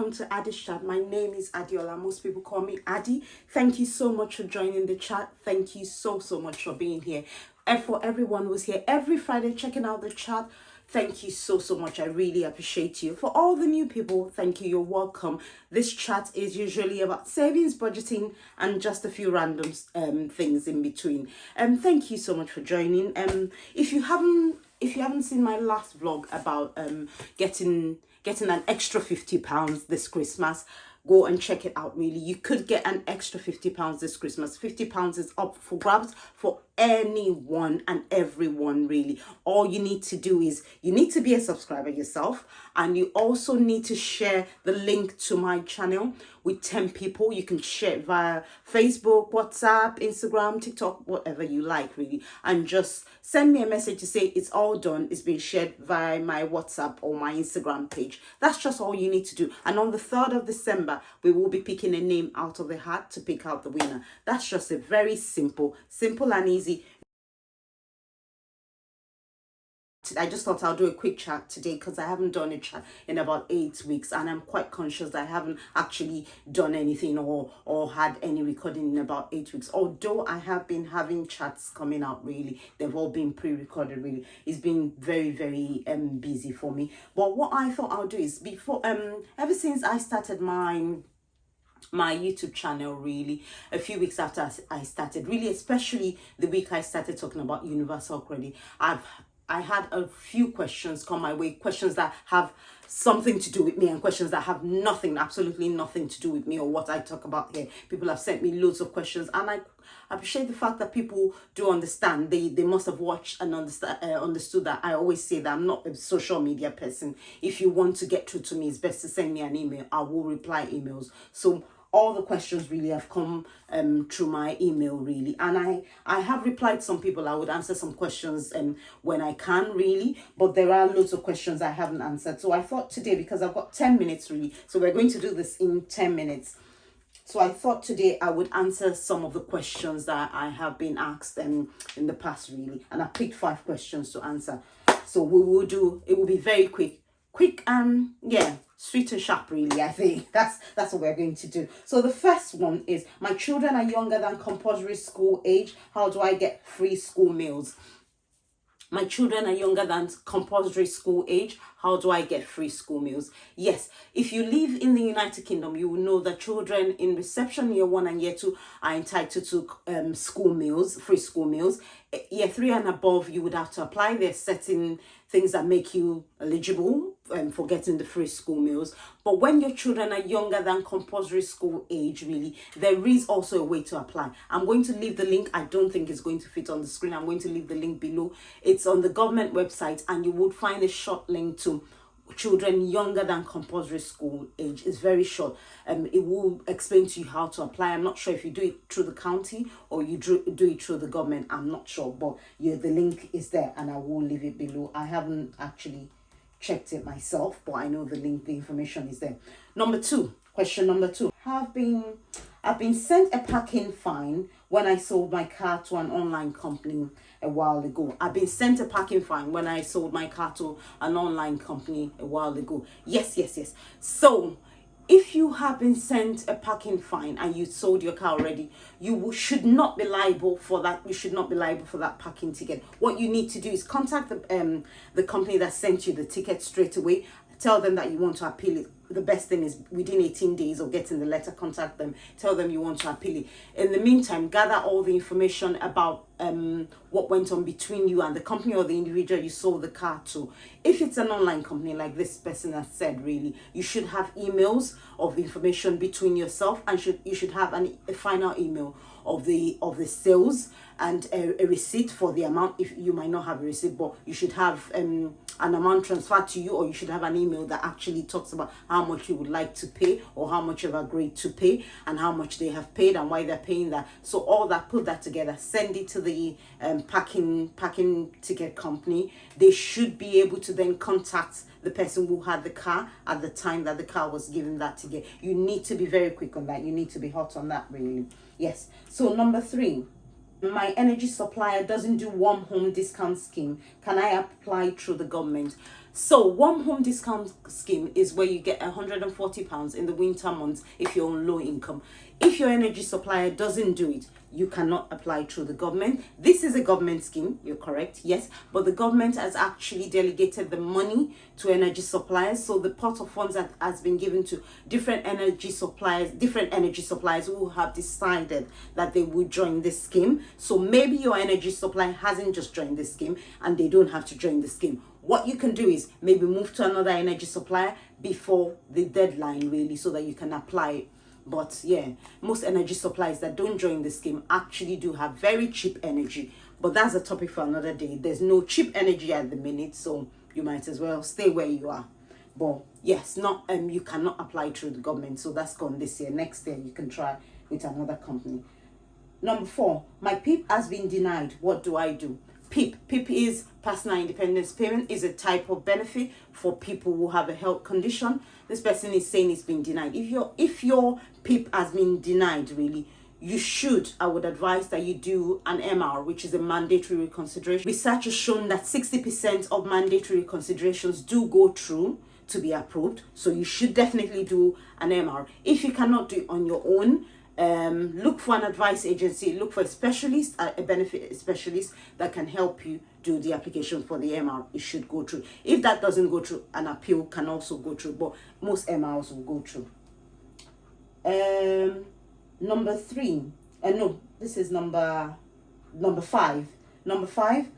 welcome to Addie's chat. My name is Addie. Most people call me Addie. Thank you so much for joining the chat. Thank you so much for being here. And for everyone who's here every Friday checking out the chat, thank you so much. I really appreciate you. For all the new people, thank you. You're welcome. This chat is usually about savings, budgeting, and just a few random things in between. Thank you so much for joining. If you haven't seen my last vlog about getting an extra £50 this Christmas, go and check it out. Really, you could get an extra £50 this Christmas. £50 is up for grabs for anyone and everyone. Really, all you need to do is you need to be a subscriber yourself, and you also need to share the link to my channel with 10 people. You can share it via Facebook, WhatsApp, Instagram, TikTok, whatever you like, really, and just send me a message to say it's all done, it's been shared via my WhatsApp or my Instagram page. That's just all you need to do. And on the 3rd of December, we will be picking a name out of the hat to pick out the winner. That's just a very simple and easy. I just thought I'll do a quick chat today because I haven't done a chat in about 8 weeks, and I'm quite conscious that I haven't actually done anything or had any recording in about 8 weeks. Although I have been having chats coming out, really, they've all been pre-recorded. Really, it's been very busy for me. But what I thought I'll do is ever since I started my YouTube channel, really, a few weeks after I started, really, especially the week I started talking about universal credit, I had a few questions come my way, questions that have something to do with me and questions that have absolutely nothing to do with me or what I talk about here. People have sent me loads of questions, and I appreciate the fact that people do understand. They must have watched and understood that I always say that I'm not a social media person. If you want to get through to me, it's best to send me an email. I will reply emails. So all the questions really have come through my email, really, and I have replied some people. I would answer some questions when I can, really, but there are loads of questions I haven't answered. So I thought today, because I've got 10 minutes, really, so we're going to do this in 10 minutes. So I thought today I would answer some of the questions that I have been asked in the past, really, and I picked 5 questions to answer. So it will be very quick and sweet and sharp, really. I think that's what we're going to do. So the first one is, my children are younger than compulsory school age. How do I get free school meals? My children are younger than compulsory school age. How do I get free school meals? Yes, if you live in the United Kingdom, you will know that children in reception year 1 and year 2 are entitled to school meals, free school meals. Year 3 and above, you would have to apply. There's certain things that make you eligible for getting the free school meals. But when your children are younger than compulsory school age, really, there is also a way to apply. I'm going to leave the link. I don't think it's going to fit on the screen. I'm going to leave the link below. It's on the government website, and you would find a short link to children younger than compulsory school age. It's very short. It will explain to you how to apply. I'm not sure if you do it through the county or you do it through the government. I'm not sure, but the link is there, and I will leave it below. I haven't actually checked it myself, but I know the information is there. Question number 2. I've been sent a parking fine when I sold my car to an online company a while ago. I've been sent a parking fine when I sold my car to an online company a while ago. Yes. So if you have been sent a parking fine and you sold your car already, you should not be liable for that. You should not be liable for that parking ticket. What you need to do is contact the company that sent you the ticket straight away. Tell them that you want to appeal it. The best thing is, within 18 days of getting the letter, contact them. Tell them you want to appeal it. In the meantime, gather all the information about what went on between you and the company or the individual you sold the car to. If it's an online company, like this person has said, really, you should have emails of information between yourself, and you should have a final email of the sales and a receipt for the amount. If you might not have a receipt, but you should have an amount transferred to you, or you should have an email that actually talks about how much you would like to pay, or how much you've agreed to pay, and how much they have paid and why they're paying that. So all that, put that together, send it to the parking ticket company. They should be able to then contact the person who had the car at the time that the car was given that ticket. You need to be very quick on that. You need to be hot on that, really. Yes. So number 3, my energy supplier doesn't do warm home discount scheme. Can I apply through the government? So one home discount scheme is where you get £140 in the winter months if you're on low income. If your energy supplier doesn't do it, you cannot apply through the government. This is a government scheme, you're correct, yes, but the government has actually delegated the money to energy suppliers. So the pot of funds that has been given to different energy suppliers who have decided that they would join this scheme. So maybe your energy supplier hasn't just joined this scheme and they don't have to join the scheme. What you can do is maybe move to another energy supplier before the deadline, really, so that you can apply it. But yeah, most energy suppliers that don't join the scheme actually do have very cheap energy. But that's a topic for another day. There's no cheap energy at the minute, so you might as well stay where you are. But yes, you cannot apply through the government. So that's gone this year. Next year, you can try with another company. Number 4, my PIP has been denied. What do I do? PIP is personal independence payment, is a type of benefit for people who have a health condition. This person is saying it's been denied. If your PIP has been denied, really, I would advise that you do an MR, which is a mandatory reconsideration. Research has shown that 60% of mandatory reconsiderations do go through to be approved. So you should definitely do an MR. If you cannot do it on your own, look for an advice agency, look for a specialist, a benefit specialist that can help you do the application for the MR. It should go through. If that doesn't go through, an appeal can also go through, but most MRs will go through. Number 3, no, this is number 5. Number 5,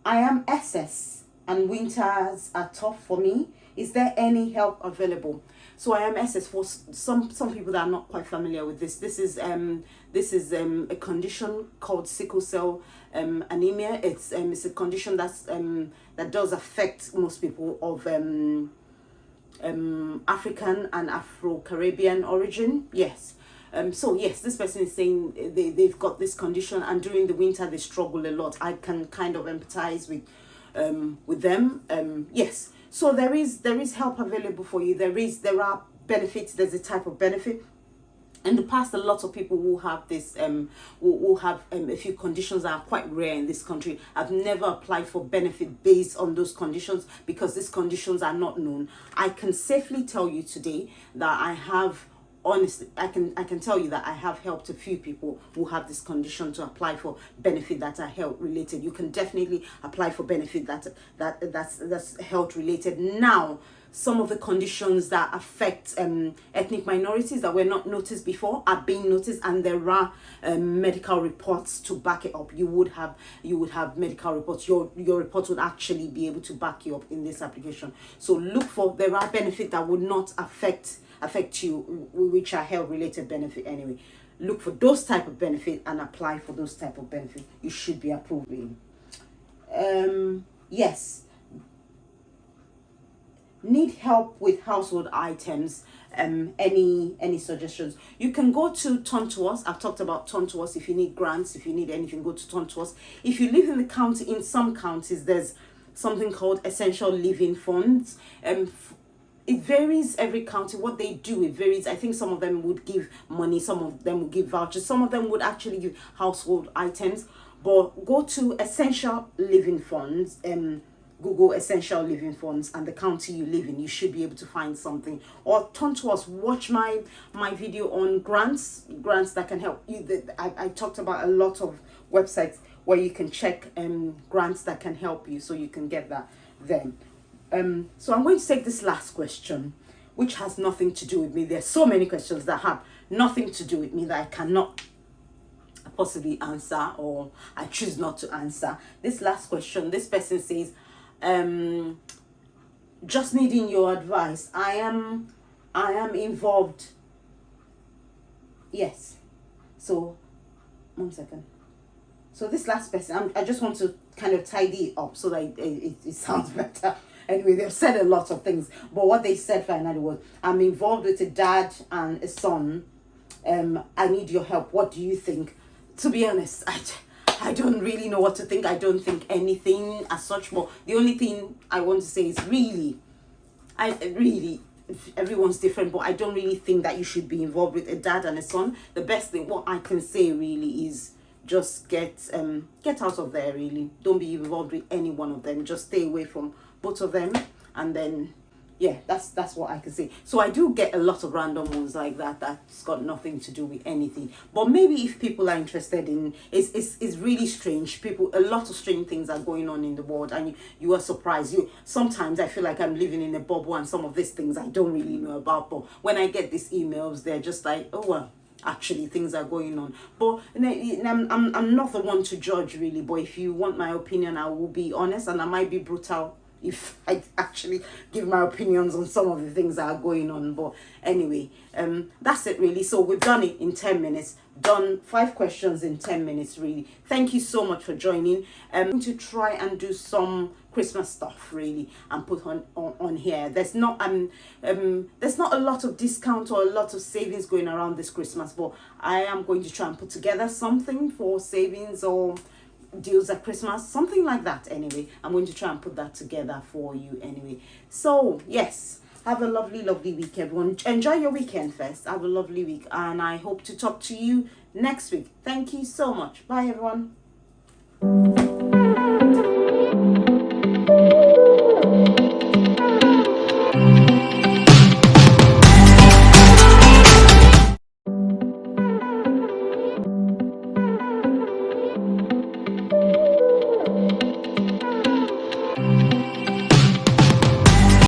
I am SS and winters are tough for me. Is there any help available? So I am SS, for some people that are not quite familiar with this. This is a condition called sickle cell anemia. It's a condition that does affect most people of African and Afro-Caribbean origin. Yes. So yes, this person is saying they've got this condition, and during the winter they struggle a lot. I can kind of empathize with them. Yes. So there is help available for you. There are benefits. There's a type of benefit. In the past, a lot of people who have this who have a few conditions that are quite rare in this country have never applied for benefit based on those conditions because these conditions are not known. I can safely tell you today that I have. Honestly, I can tell you that I have helped a few people who have this condition to apply for benefit that are health related. You can definitely apply for benefit that's health related. Now, some of the conditions that affect ethnic minorities that were not noticed before are being noticed, and there are medical reports to back it up. You would have medical reports. Your report would actually be able to back you up in this application. So look for, there are benefits that would not affect you, which are health related benefit anyway. Look for those type of benefit and apply for those type of benefit. You should be approved, really. Yes. Need help with household items. Any suggestions? You can go to Turn to Us. I've talked about Turn to Us. If you need grants, if you need anything, go to Turn to Us. If you live in the county, in some counties there's something called essential living funds. It varies every county. What they do, it varies. I think some of them would give money, some of them would give vouchers, some of them would actually give household items. But go to essential living funds, Google essential living funds and the county you live in. You should be able to find something. Or Turn to Us. Watch my video on grants that can help you. I talked about a lot of websites where you can check grants that can help you, so you can get that then. So I'm going to take this last question, which has nothing to do with me. There's so many questions that have nothing to do with me that I cannot possibly answer, or I choose not to answer. This last question, this person says, just needing your advice. I am involved. Yes. So 1 second. So this last person, I just want to kind of tidy it up so that it sounds better. Anyway, they've said a lot of things, but what they said finally was, I'm involved with a dad and a son. I need your help. What do you think? To be honest, I don't really know what to think. I don't think anything as such, but the only thing I want to say is everyone's different, but I don't really think that you should be involved with a dad and a son. The best thing, what I can say really is, just get out of there, really. Don't be involved with any one of them. Just stay away from both of them and then yeah, that's what I can say. So I do get a lot of random ones like that that's got nothing to do with anything. But maybe if people are interested in, it's really strange. People, a lot of strange things are going on in the world, and you are surprised. Sometimes I feel like I'm living in a bubble, and some of these things I don't really know about. But when I get these emails, they're just like, oh well, actually things are going on. But I'm not the one to judge really, but if you want my opinion, I will be honest, and I might be brutal if I actually give my opinions on some of the things that are going on. But anyway, that's it really. So we've done it in 10 minutes, done 5 questions in 10 minutes really. Thank you so much for joining. I'm going to try and do some Christmas stuff really and put on here. There's not a lot of discount or a lot of savings going around this Christmas, but I am going to try and put together something for savings or deals at Christmas, something like that. Anyway, I'm going to try and put that together for you anyway. So yes, have a lovely week everyone. Enjoy your weekend first. Have a lovely week, and I hope to talk to you next week. Thank you so much. Bye everyone.